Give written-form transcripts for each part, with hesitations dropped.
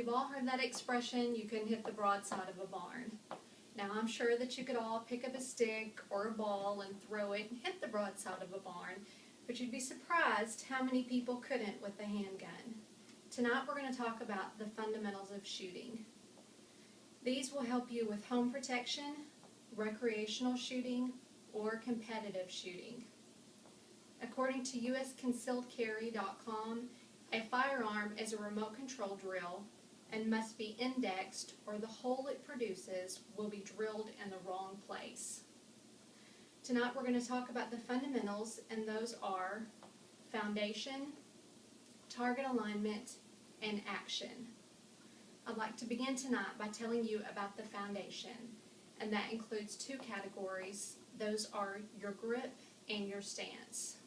You've all heard that expression, you can hit the broadside of a barn. Now I'm sure that you could all pick up a stick or a ball and throw it and hit the broadside of a barn, but you'd be surprised how many people couldn't with a handgun. Tonight we're going to talk about the fundamentals of shooting. These will help you with home protection, recreational shooting, or competitive shooting. According to usconcealedcarry.com, a firearm is a remote control drill and must be indexed or the hole it produces will be drilled in the wrong place. Tonight we're going to talk about the fundamentals, and those are foundation, target alignment, and action. I'd like to begin tonight by telling you about the foundation, and that includes two categories. Those are your grip and your stance.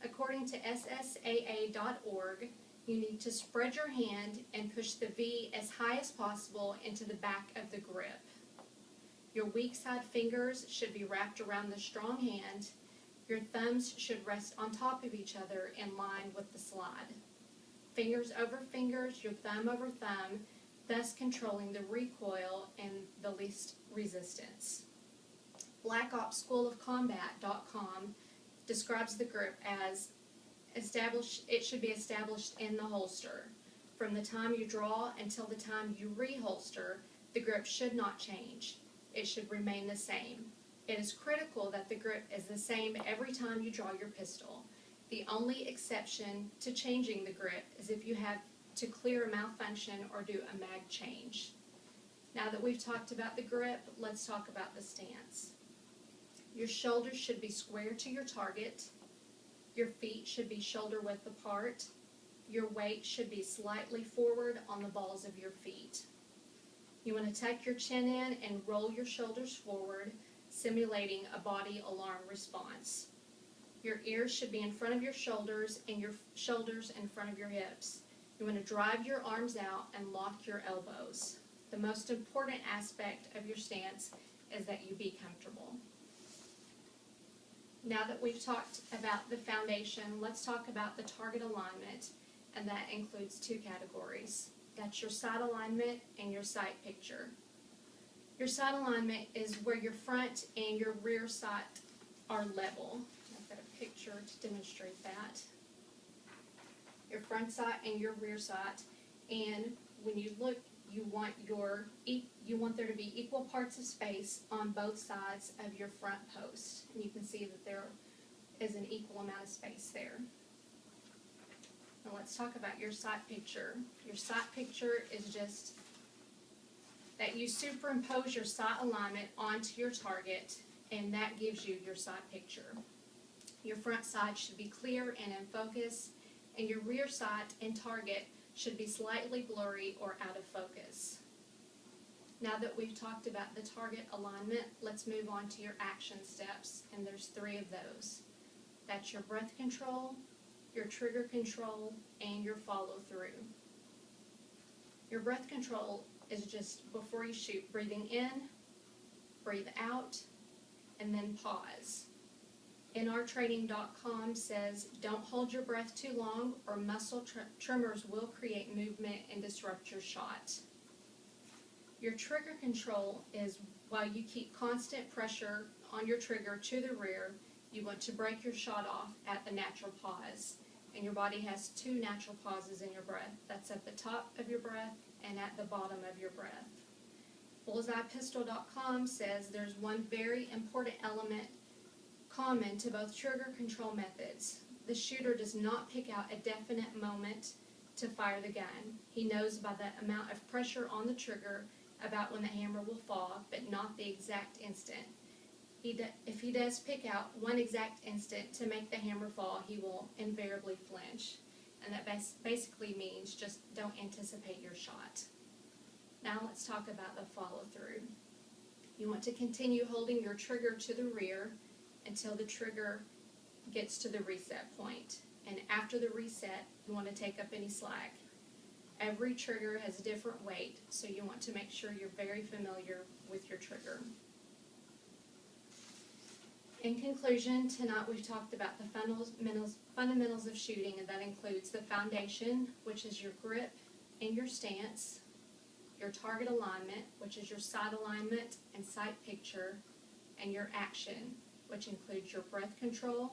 According to SSAA.org, you need to spread your hand and push the V as high as possible into the back of the grip. Your weak side fingers should be wrapped around the strong hand. Your thumbs should rest on top of each other in line with the slide. Fingers over fingers, your thumb over thumb, thus controlling the recoil and the least resistance. BlackOpsSchoolOfCombat.com describes the grip as it should be established in the holster. From the time you draw until the time you reholster, the grip should not change. It should remain the same. It is critical that the grip is the same every time you draw your pistol. The only exception to changing the grip is if you have to clear a malfunction or do a mag change. Now that we've talked about the grip, let's talk about the stance. Your shoulders should be square to your target. Your feet should be shoulder width apart. Your weight should be slightly forward on the balls of your feet. You want to tuck your chin in and roll your shoulders forward, simulating a body alarm response. Your ears should be in front of your shoulders and your shoulders in front of your hips. You want to drive your arms out and lock your elbows. The most important aspect of your stance is that you be comfortable. Now that we've talked about the foundation, let's talk about the target alignment, and that includes two categories. That's your sight alignment and your sight picture. Your sight alignment is where your front and your rear sight are level. I've got a picture to demonstrate that. Your front sight and your rear sight, and when you look, you want there to be equal parts of space on both sides of your front post, and you can see that there is an equal amount of space there. Now let's talk about your sight picture. Your sight picture is just that you superimpose your sight alignment onto your target, and that gives you your sight picture. Your front sight should be clear and in focus, and your rear sight and target should be slightly blurry or out of focus. Now that we've talked about the target alignment, let's move on to your action steps, and there's three of those. That's your breath control, your trigger control, and your follow through. Your breath control is just before you shoot, breathing in, breathe out, and then pause. NRtraining.com says, don't hold your breath too long or muscle tremors will create movement and disrupt your shot. Your trigger control is while you keep constant pressure on your trigger to the rear, you want to break your shot off at the natural pause. And your body has two natural pauses in your breath. That's at the top of your breath and at the bottom of your breath. BullseyePistol.com says there's one very important element common to both trigger control methods. The shooter does not pick out a definite moment to fire the gun. He knows by the amount of pressure on the trigger about when the hammer will fall, but not the exact instant. If he does pick out one exact instant to make the hammer fall, he will invariably flinch. And that basically means just don't anticipate your shot. Now let's talk about the follow through. You want to continue holding your trigger to the rear until the trigger gets to the reset point. And after the reset, you want to take up any slack. Every trigger has a different weight, so you want to make sure you're very familiar with your trigger. In conclusion, tonight we've talked about the fundamentals of shooting, and that includes the foundation, which is your grip, and your stance, your target alignment, which is your sight alignment and sight picture, and your action, which includes your breath control,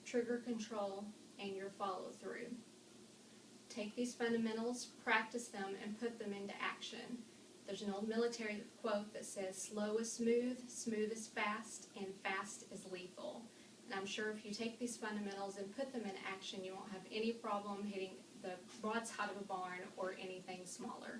trigger control, and your follow-through. Take these fundamentals, practice them, and put them into action. There's an old military quote that says, slow is smooth, smooth is fast, and fast is lethal. And I'm sure if you take these fundamentals and put them into action, you won't have any problem hitting the broadside of a barn or anything smaller.